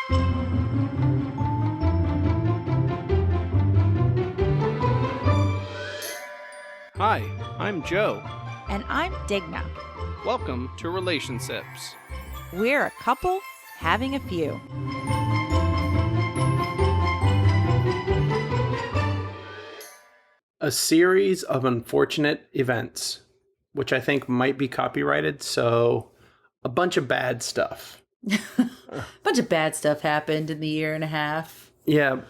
Hi, I'm Joe. And I'm Digna. Welcome to Relationships. We're a couple having a few. A series of unfortunate events, which I think might be copyrighted, so a bunch of bad stuff. A bunch of bad stuff happened in the year and a half. Yeah,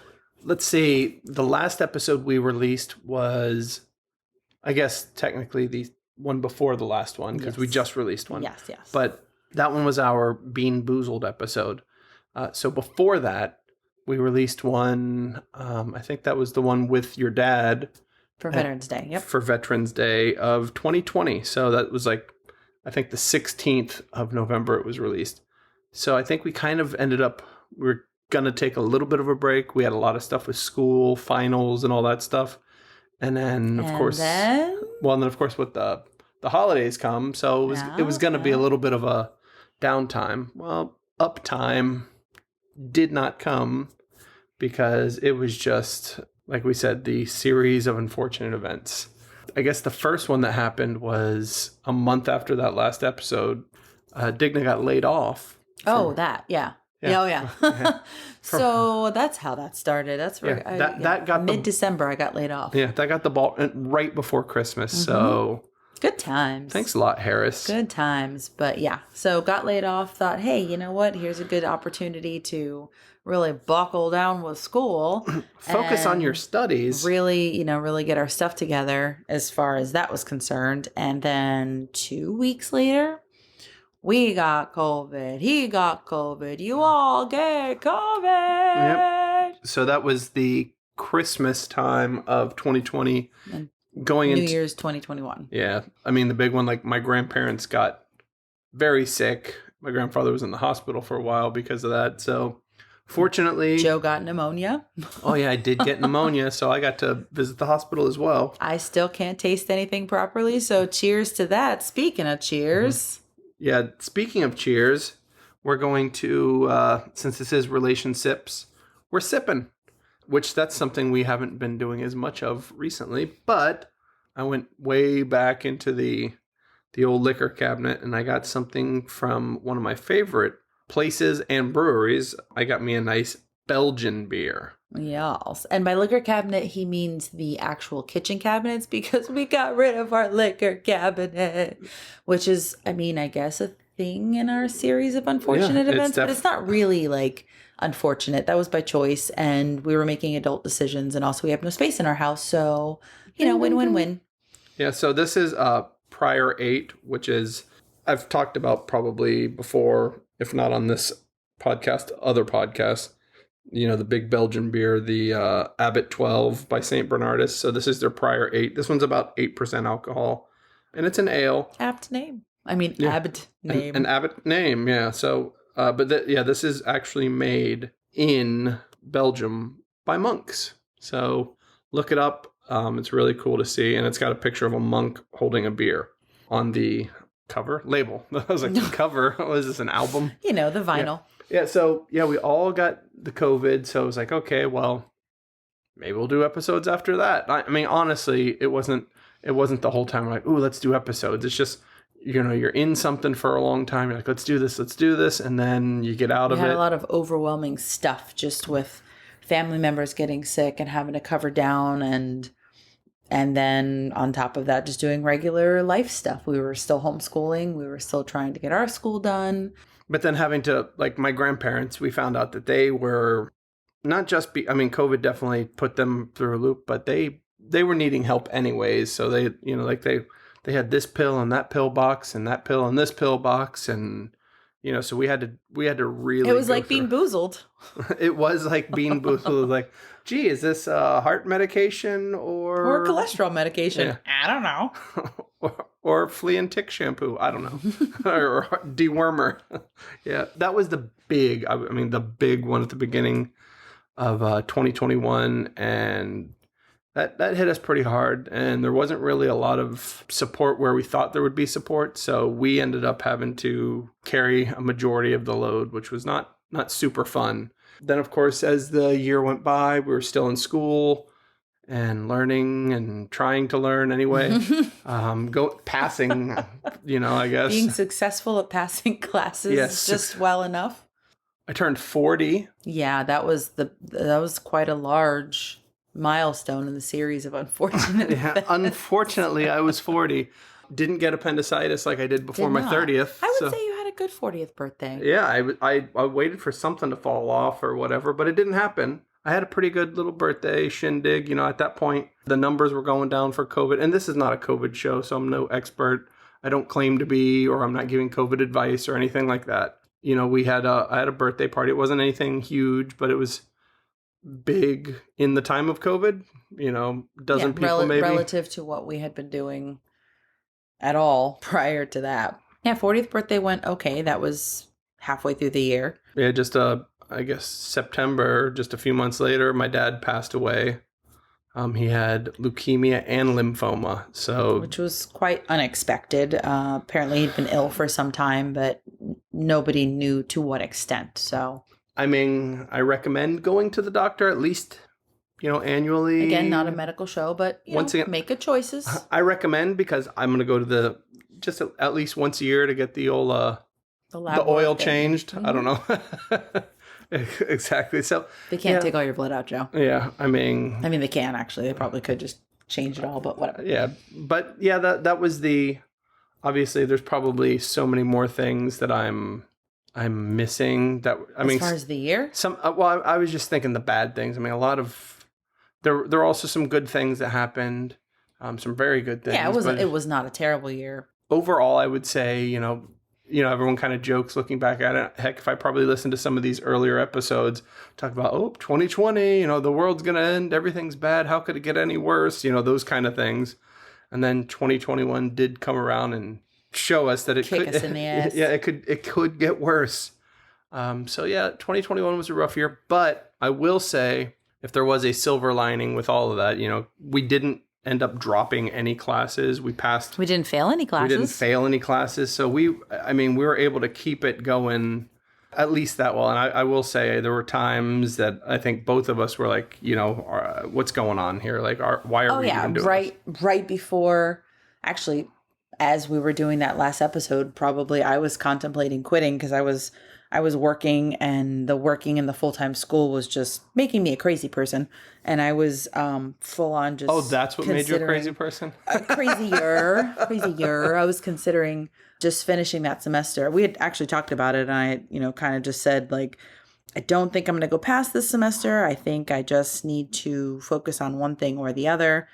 let's see. The last episode we released was, I guess, technically the one before the last one, because we just released one. Yes. But that one was our Bean Boozled episode. So before that, we released one, I think that was the one with your dad. For Veterans Day, yep. For Veterans Day of 2020. So that was like, I think the 16th of November it was released. So I think we kind of ended up, we're going to take a little bit of a break. We had a lot of stuff with school, finals, and all that stuff. And then, of course, with the holidays come. So it was going to be a little bit of a downtime. Well, uptime did not come because it was just, like we said, the series of unfortunate events. I guess the first one that happened was a month after that last episode. Digna got laid off. Yeah. So that's how that started. That's where that got mid-December I got laid off. Yeah, that got the ball right before Christmas. Mm-hmm. So good times. Thanks a lot, Harris. Good times. But yeah, so got laid off, thought, hey, you know what? Here's a good opportunity to really buckle down with school. Focus on your studies. Really get our stuff together as far as that was concerned. And then 2 weeks later, we got COVID. He got COVID. You all get COVID. Yep. So that was the Christmas time of 2020. And going New into Year's 2021. Yeah. I mean, the big one, like my grandparents got very sick. My grandfather was in the hospital for a while because of that. So fortunately, Joe got pneumonia. Oh, yeah, I did get pneumonia. So I got to visit the hospital as well. I still can't taste anything properly. So cheers to that. Speaking of cheers. Mm-hmm. Yeah, speaking of cheers, we're going to, since this is Relationships, we're sipping, which that's something we haven't been doing as much of recently. But I went way back into the old liquor cabinet and I got something from one of my favorite places and breweries. I got me a nice Belgian beer. Yes. And by liquor cabinet, he means the actual kitchen cabinets because we got rid of our liquor cabinet, which is, I mean, I guess a thing in our series of unfortunate events, but it's not really like unfortunate. That was by choice and we were making adult decisions and also we have no space in our house. So, win-win-win. Yeah. So this is Prior 8, which is, I've talked about probably before, if not on this podcast, other podcasts. The big Belgian beer, the Abbott 12 by St. Bernardus. So this is their Prior 8. This one's about 8% alcohol. And it's an ale. Apt name. Abbott name. An Abbott name, yeah. So, this is actually made in Belgium by monks. So look it up. It's really cool to see. And it's got a picture of a monk holding a beer on the label. I was like, cover? What is this, an album? The vinyl. Yeah, so, we all got the COVID, so I was like, okay, well, maybe we'll do episodes after that. I mean, honestly, it wasn't the whole time we're like, ooh, let's do episodes. It's just, you're in something for a long time. You're like, let's do this, and then you get out of it. We had a lot of overwhelming stuff just with family members getting sick and having to cover down, and then on top of that, just doing regular life stuff. We were still homeschooling. We were still trying to get our school done. But then having to, like my grandparents, we found out that they were not just, COVID definitely put them through a loop, but they were needing help anyways. So they, they had this pill in that pill box and that pill in this pill box. And, so we had to really. It was like being boozled. It was like being boozled. Like, gee, is this heart medication or cholesterol medication? Yeah. I don't know. or flea and tick shampoo. I don't know. or dewormer. Yeah, that was the big one at the beginning of 2021. And that hit us pretty hard, and there wasn't really a lot of support where we thought there would be support. So we ended up having to carry a majority of the load, which was not super fun. Then, of course, as the year went by, we were still in school and learning and trying to learn anyway. Passing, I guess. Being successful at passing classes is just well enough. I turned 40. Yeah, that was quite a large milestone in the series of unfortunate events. Unfortunately, I was 40. Didn't get appendicitis like I did before my 30th. I would say you had a good 40th birthday. Yeah, I waited for something to fall off or whatever, but it didn't happen. I had a pretty good little birthday shindig. At that point, the numbers were going down for COVID. And this is not a COVID show, so I'm no expert. I don't claim to be, or I'm not giving COVID advice or anything like that. I had a birthday party. It wasn't anything huge, but it was big in the time of COVID. Dozen people maybe. Relative to what we had been doing at all prior to that. Yeah, 40th birthday went okay. That was halfway through the year. Yeah, just I guess September, just a few months later, my dad passed away. He had leukemia and lymphoma, which was quite unexpected. Apparently, he'd been ill for some time, but nobody knew to what extent. So, I recommend going to the doctor at least, annually. Again, not a medical show, but once again, make good choices. I recommend because I'm going to go to just at least once a year to get the old the oil changed. Mm-hmm. I don't know. Exactly. So they can't take all your blood out, Joe. Yeah, they can actually. They probably could just change it all, but whatever. Yeah, but yeah, that was obviously there's probably so many more things that I'm missing that as far as the year. I was just thinking the bad things. A lot of there are also some good things that happened, some very good things. Yeah, it was not a terrible year. Overall, I would say, everyone kind of jokes looking back at it. Heck, if I probably listened to some of these earlier episodes, talk about, 2020, the world's going to end. Everything's bad. How could it get any worse? Those kind of things. And then 2021 did come around and show us that it Kick could, us in the ass. Yeah, it could get worse. 2021 was a rough year, but I will say if there was a silver lining with all of that, we didn't end up dropping any classes. We passed. We didn't fail any classes. So we were able to keep it going at least that well. And I will say there were times that I think both of us were like, what's going on here? Like, why are we even doing this? Right before, actually, as we were doing that last episode, probably I was contemplating quitting because I was working, and the working in the full-time school was just making me a crazy person. And I was full on just. Oh, that's what made you a crazy person? Crazier. I was considering just finishing that semester. We had actually talked about it, and I, kind of just said, like, I don't think I'm going to go past this semester. I think I just need to focus on one thing or the other.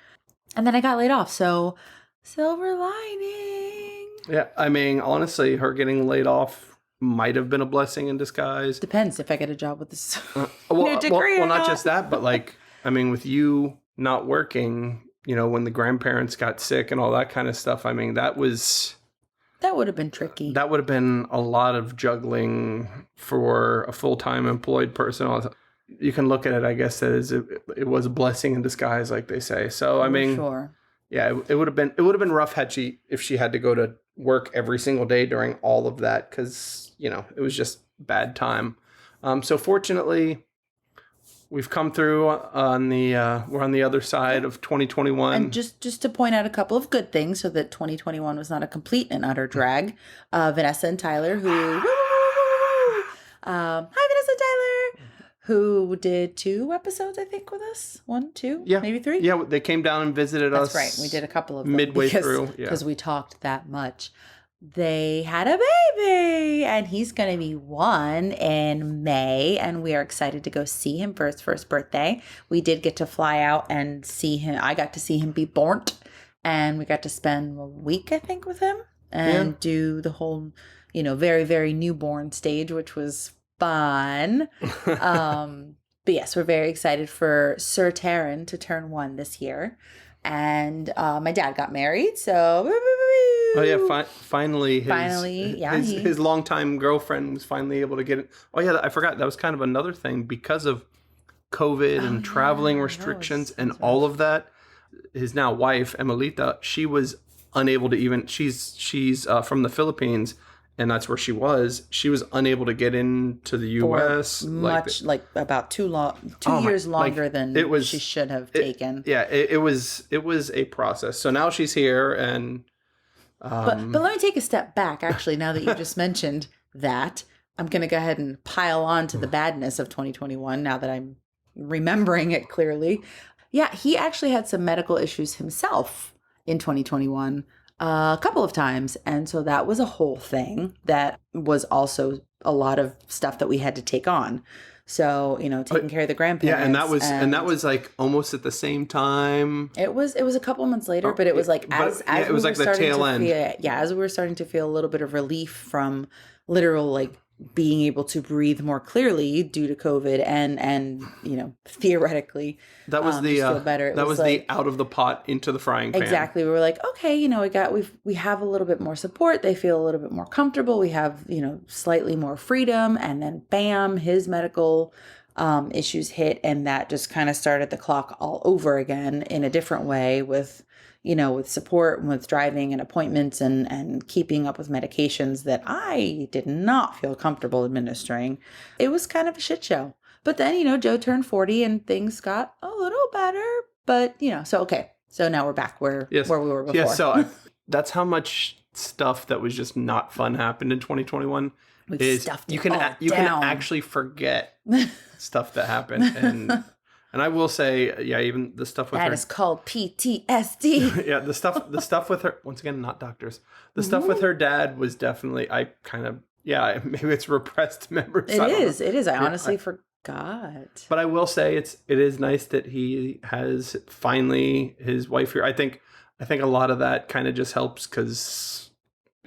And then I got laid off. So, silver lining. Yeah, honestly, her getting laid off might have been a blessing in disguise. Depends if I get a job with this new degree. Well, not just that, but with you not working, when the grandparents got sick and all that kind of stuff, that would have been tricky. That would have been a lot of juggling for a full-time employed person. You can look at it, I guess, as it was a blessing in disguise, like they say. So, sure. Yeah, it would have been rough if she had to go to work every single day during all of that, because it was just bad time. So fortunately, we've come through we're on the other side of 2021. And just to point out a couple of good things so that 2021 was not a complete and utter drag. Vanessa and Tyler, hi Vanessa and Tyler, who did 2 episodes, I think, with us. 1, 2, maybe 3. Yeah, they came down and visited us. That's right. We did a couple of them midway through. Yeah, because we talked that much. They had a baby, and he's going to be 1 in May, and we are excited to go see him for his first birthday. We did get to fly out and see him. I got to see him be born, and we got to spend a week, I think, with him and do the whole, very, very newborn stage, which was fun. But yes, we're very excited for Sir Taryn to turn 1 this year. And my dad got married, so... Oh yeah, finally his longtime girlfriend was finally able to get it. Oh yeah, I forgot, that was kind of another thing because of COVID and traveling restrictions and all of that. his now wife, Emilita, she was unable to even, she's from the Philippines, and that's where she was. She was unable to get into the U.S. Like about 2 years longer than she should have taken. It was a process. So now she's here, and but let me take a step back. Actually, now that you just mentioned that, I'm going to go ahead and pile on to the badness of 2021. Now that I'm remembering it clearly, yeah, he actually had some medical issues himself in 2021. A couple of times. And so that was a whole thing that was also a lot of stuff that we had to take on. So, taking care of the grandparents. Yeah, and that was like almost at the same time. It was a couple months later, but it was like as it was like the tail end. As we were starting to feel a little bit of relief from literal like being able to breathe more clearly due to COVID and theoretically that was feel better. That was like, the out of the pot into the frying pan. Exactly. We were like, okay, we have a little bit more support. They feel a little bit more comfortable. We have, slightly more freedom. And then bam, his medical issues hit, and that just kind of started the clock all over again in a different way with support and with driving and appointments and keeping up with medications that I did not feel comfortable administering. It was kind of a shit show. But then, Joe turned 40 and things got a little better. But, so okay. So now we're back where we were before. Yeah, so that's how much stuff that was just not fun happened in 2021. You can actually forget stuff that happened. And I will say, even the stuff with her. That is called PTSD. Yeah, the stuff with her, once again, not doctors. The stuff with her dad was definitely, maybe it's repressed memories. It is. I honestly forgot. But I will say it is nice that he has finally his wife here. I think a lot of that kind of just helps because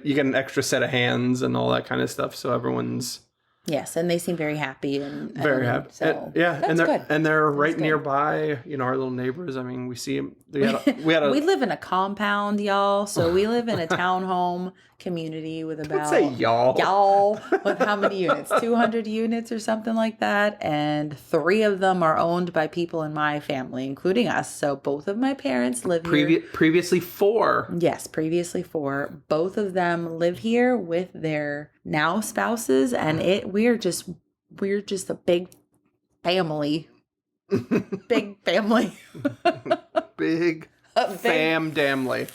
you get an extra set of hands and all that kind of stuff. So everyone's. Yes, and they seem very happy and very happy. So they're right nearby. Our little neighbors. I mean, we see them. We live in a compound, y'all. So we live in a townhome community with about. Let's say y'all with how many units? 200 units or something like that, and 3 of them are owned by people in my family, including us. So both of my parents live here. Previously 4. Yes, previously 4. Both of them live here with their now spouses, and we're just a big family. Big family. Big family.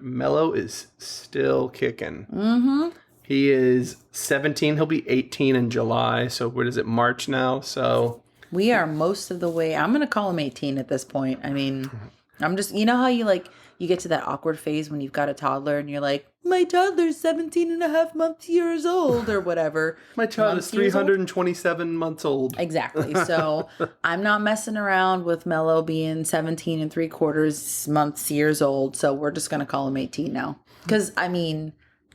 Mellow is still kicking. Mm-hmm. He is 17. He'll be 18 in July. So what is it, March now? So we are most of the way. I'm going to call him 18 at this point. I mean, I'm just, how you get to that awkward phase when you've got a toddler and you're like, my toddler's 17 and a half years old or whatever. My child is 327 months old. Exactly. So I'm not messing around with Mellow being 17 and 3/4 years old. So we're just going to call him 18 now. Because,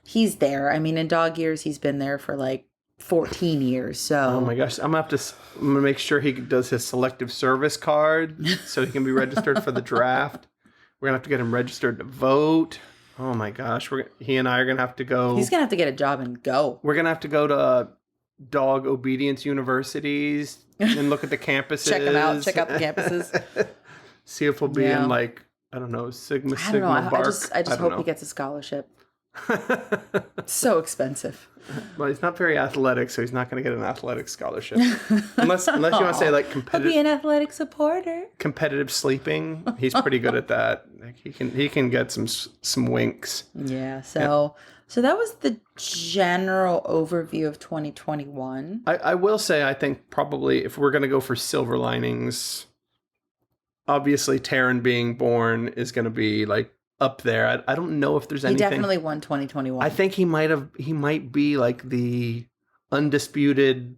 he's there. In dog years, he's been there for like 14 years. So. Oh my gosh. I'm going to make sure he does his selective service card so he can be registered for the draft. We're going to have to get him registered to vote. Oh my gosh. He and I are going to have to go. He's going to have to get a job and go. We're going to have to go to dog obedience universities and look at the campuses. Check them out. Check out the campuses. See if we'll be in Sigma Bark. I just hope he gets a scholarship. So expensive. Well, he's not very athletic, so he's not going to get an athletic scholarship. Unless you want to say like competitive. I'll be an athletic supporter. Competitive sleeping. He's pretty good at that. Like he can get some winks. Yeah. So that was the general overview of 2021. I will say I think probably if we're going to go for silver linings, obviously Taryn being born is going to be like up there. I don't know if there's anything. He definitely won 2021. I think he might be like the undisputed,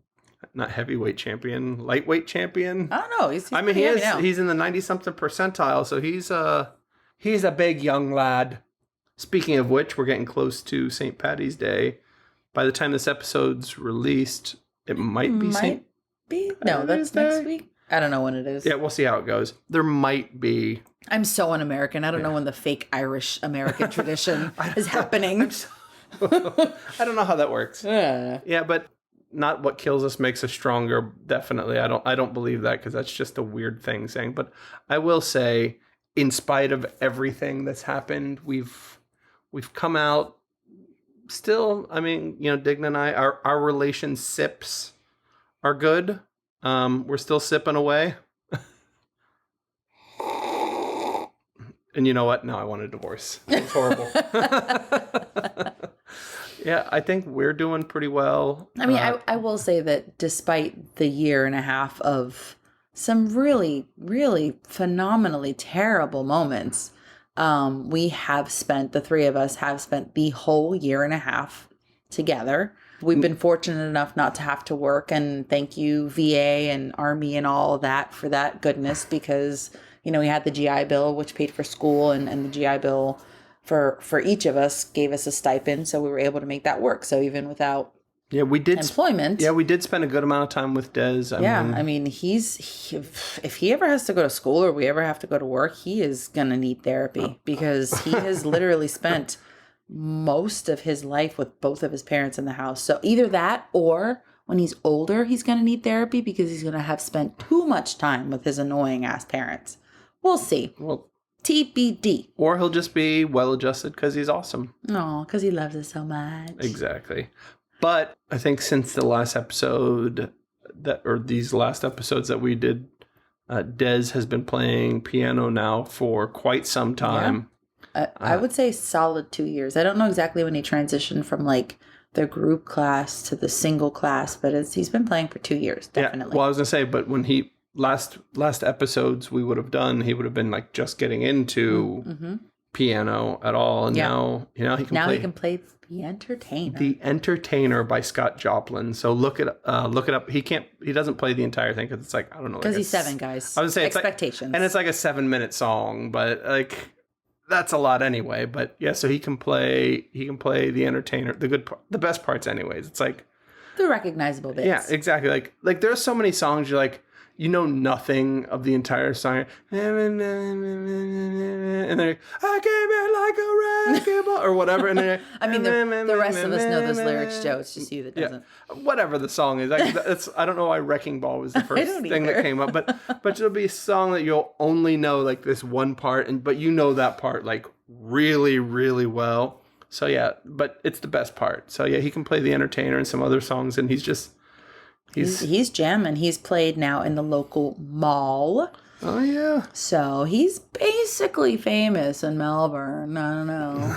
not heavyweight champion, lightweight champion. I don't know. He's in the 90-something percentile, so he's a big young lad. Speaking of which, we're getting close to St. Paddy's Day. By the time this episode's released, it might be No, that's next week. I don't know when it is. Yeah, we'll see how it goes. There might be. I'm so un-American. I don't know when the fake Irish American tradition is happening. I don't know how that works. Yeah, but not what kills us makes us stronger. Definitely. I don't believe that, because that's just a weird thing saying. But I will say, in spite of everything that's happened, we've come out still. I mean, Digna and I, our relationships are good. We're still sipping away. And you know what? Now I want a divorce. It's horrible. Yeah, I think we're doing pretty well. I mean, I will say that despite the year and a half of some really, really phenomenally terrible moments, the three of us have spent the whole year and a half together. We've been fortunate enough not to have to work, and thank you, VA and Army and all of that, for that goodness, because, we had the GI Bill, which paid for school, and the GI Bill for each of us gave us a stipend, so we were able to make that work. So even without we did employment. We did spend a good amount of time with Des. I mean, if he ever has to go to school or we ever have to go to work, he is going to need therapy, because he has literally spent most of his life with both of his parents in the house. So either that, or when he's older, he's going to need therapy because he's going to have spent too much time with his annoying ass parents. We'll see. Well, TBD. Or he'll just be well-adjusted because he's awesome. Oh, because he loves us so much. Exactly. But I think since the last episode, these last episodes that we did, Des has been playing piano now for quite some time. Yeah. I would say solid 2 years. I don't know exactly when he transitioned from like the group class to the single class, but he's been playing for 2 years, definitely. Yeah. Well, I was going to say, but when he... Last episodes we would have done, he would have been like just getting into piano at all, and now he can play The Entertainer. The Entertainer by Scott Joplin. So look it up. He doesn't play the entire thing because it's like, I don't know, because he's 7, guys. I would say expectations, and it's like a 7-minute song, but like that's a lot anyway. But yeah, so he can play The Entertainer, the best parts anyways. It's like the recognizable bits. Yeah, exactly. Like there are so many songs you're like, nothing of the entire song. And they're like, I came in like a wrecking ball, or whatever. And they're I mean, the rest of us know those lyrics, Joe. It's just you that doesn't. Yeah. Whatever the song is. I don't know why Wrecking Ball was the first thing that came up. But it'll be a song that you'll only know like this one part, but you know that part like really, really well. So yeah, but it's the best part. So yeah, he can play The Entertainer and some other songs, and he's jamming. He's played now in the local mall. Oh, yeah. So he's basically famous in Melbourne. I don't know.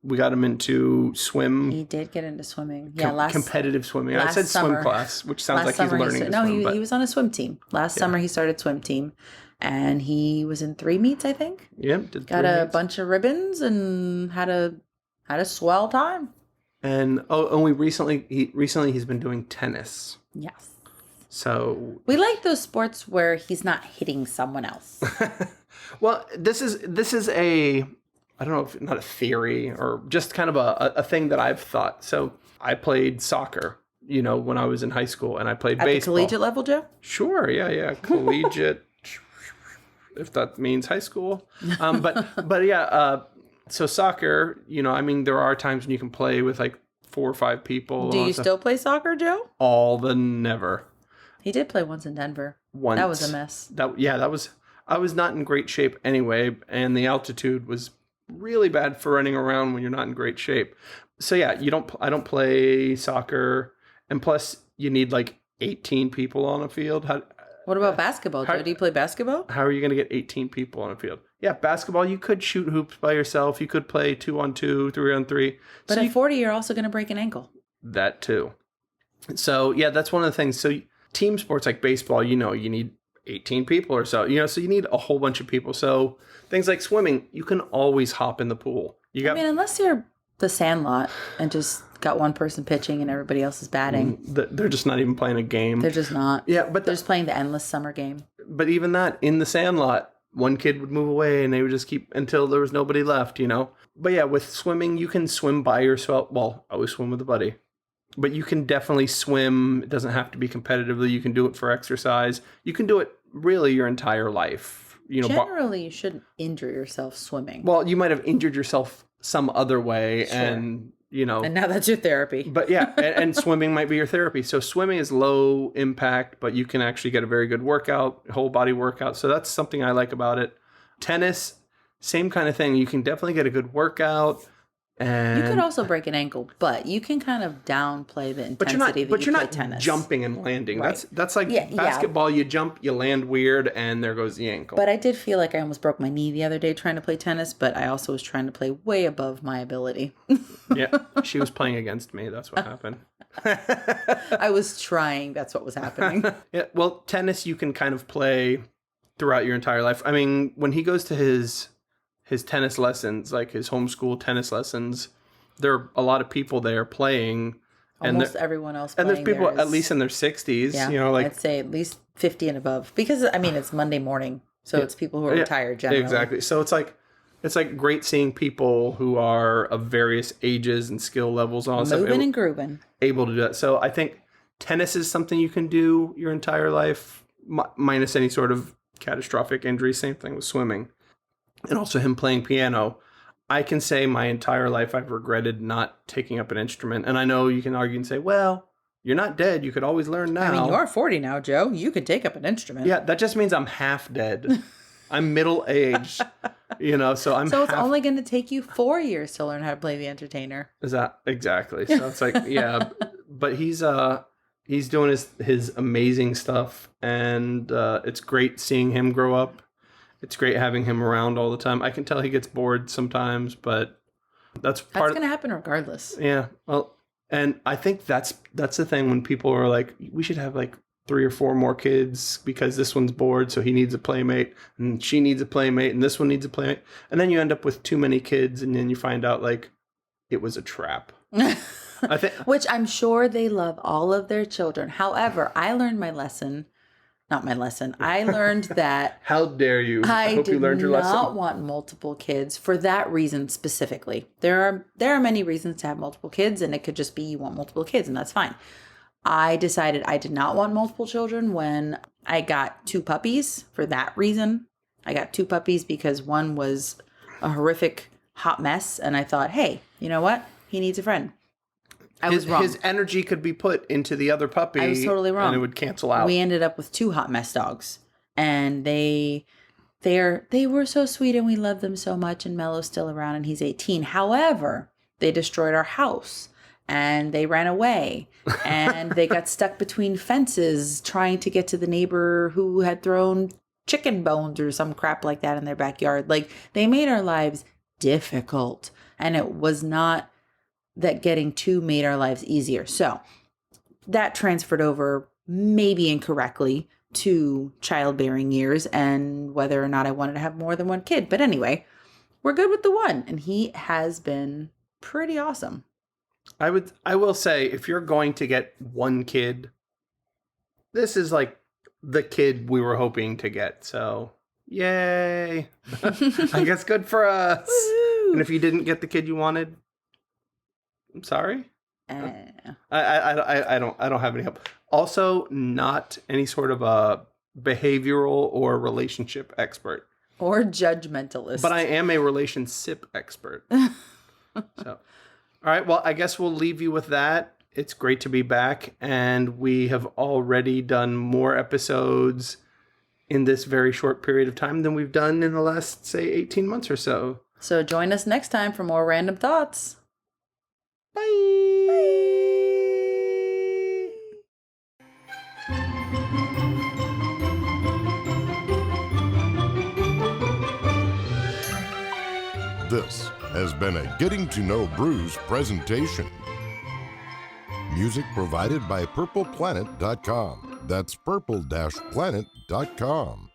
We got him into swim. He did get into swimming. Yeah, competitive swimming. I said swim class, which sounds like he's learning to swim. He was on a swim team. Last summer he started swim team. And he was in 3 meets, I think. Yep. Got a bunch of ribbons and had a swell time. And recently he's been doing tennis. Yes. So we like those sports where he's not hitting someone else. Well, this is a, I don't know if not a theory or just kind of a thing that I've thought. So I played soccer, when I was in high school, and I played baseball. At the collegiate level, Joe? Sure. Yeah. Collegiate, if that means high school. But yeah, so soccer, there are times when you can play with like 4 or 5 people. Do you still play soccer, Joe? All the never. He did play once in Denver. Once. That was a mess. I was not in great shape anyway, and the altitude was really bad for running around when you're not in great shape. So yeah, I don't play soccer, and plus you need like 18 people on a field. What about basketball, Joe? Do you play basketball? How are you going to get 18 people on a field? Yeah, basketball, you could shoot hoops by yourself. You could play 2-on-2, 3-on-3. But at 40, you're also going to break an ankle. That too. So yeah, that's one of the things. So team sports like baseball, you need 18 people or so. So you need a whole bunch of people. So things like swimming, you can always hop in the pool. Unless you're the Sandlot and just got one person pitching and everybody else is batting. They're just not even playing a game. They're just not. Yeah, but they're just playing the endless summer game. But even that, in the Sandlot, one kid would move away and they would just keep until there was nobody left, But yeah, with swimming, you can swim by yourself. Well, I always swim with a buddy. But you can definitely swim. It doesn't have to be competitively. You can do it for exercise. You can do it really your entire life. Generally, you shouldn't injure yourself swimming. Well, you might have injured yourself some other way, sure. And And now that's your therapy. But yeah, and swimming might be your therapy. So swimming is low impact, but you can actually get a very good workout, whole body workout. So that's something I like about it. Tennis, same kind of thing. You can definitely get a good workout. And you could also break an ankle, but you can kind of downplay the intensity but you're not tennis. Jumping and landing. Right. That's like basketball. You jump, you land weird, and there goes the ankle. But I did feel like I almost broke my knee the other day trying to play tennis, but I also was trying to play way above my ability. Yeah, she was playing against me. That's what happened. I was trying. That's what was happening. Yeah, well, tennis you can kind of play throughout your entire life. I mean, when he goes to his tennis lessons, like his homeschool tennis lessons, there are a lot of people there playing. Almost everyone else playing. And there's people at least in their 60s. Yeah, I'd say at least 50 and above. Because, I mean, it's Monday morning. So it's people who are retired generally. Exactly. So it's like great seeing people who are of various ages and skill levels and all that Moving and grooving. Able to do that. So I think tennis is something you can do your entire life, minus any sort of catastrophic injury. Same thing with swimming. And also him playing piano. I can say my entire life I've regretted not taking up an instrument. And I know you can argue and say, well, you're not dead. You could always learn now. I mean, you're 40 now, Joe. You could take up an instrument. Yeah, that just means I'm half dead. I'm middle-aged, so I'm So it's only going to take you 4 years to learn how to play the entertainer. Is that exactly? So it's like, yeah, but he's doing his amazing stuff, and it's great seeing him grow up. It's great having him around all the time. I can tell he gets bored sometimes, but that's going to happen regardless. Yeah. Well, and I think that's the thing when people are like, we should have like 3 or 4 more kids because this one's bored, so he needs a playmate, and she needs a playmate, and this one needs a playmate. And then you end up with too many kids, and then you find out like it was a trap. Which I'm sure they love all of their children. However, I learned my lesson. Not my lesson. I learned that. How dare you? I hope you learned your lesson. did not want multiple kids for that reason specifically. There are many reasons to have multiple kids, and it could just be you want multiple kids, and that's fine. I decided I did not want multiple children when I got 2 puppies for that reason. I got 2 puppies because one was a horrific hot mess, and I thought, hey, you know what? He needs a friend. I was wrong. His energy could be put into the other puppy. I was totally wrong. And it would cancel out. We ended up with 2 hot mess dogs. And they were so sweet and we loved them so much. And Mellow's still around and he's 18. However, they destroyed our house and they ran away. And they got stuck between fences trying to get to the neighbor who had thrown chicken bones or some crap like that in their backyard. Like, they made our lives difficult. And it was not that getting 2 made our lives easier. So that transferred over maybe incorrectly to childbearing years and whether or not I wanted to have more than 1 kid. But anyway, we're good with the 1 and he has been pretty awesome. I will say if you're going to get 1 kid, this is like the kid we were hoping to get. So yay. I guess good for us. Woo-hoo. And if you didn't get the kid you wanted, I'm sorry. I don't have any help. Also, not any sort of a behavioral or relationship expert. Or judgmentalist. But I am a relationship expert. So, all right. Well, I guess we'll leave you with that. It's great to be back. And we have already done more episodes in this very short period of time than we've done in the last, say, 18 months or so. So join us next time for more random thoughts. Bye. This has been a Getting to Know Brews presentation. Music provided by purpleplanet.com. That's purple-planet.com.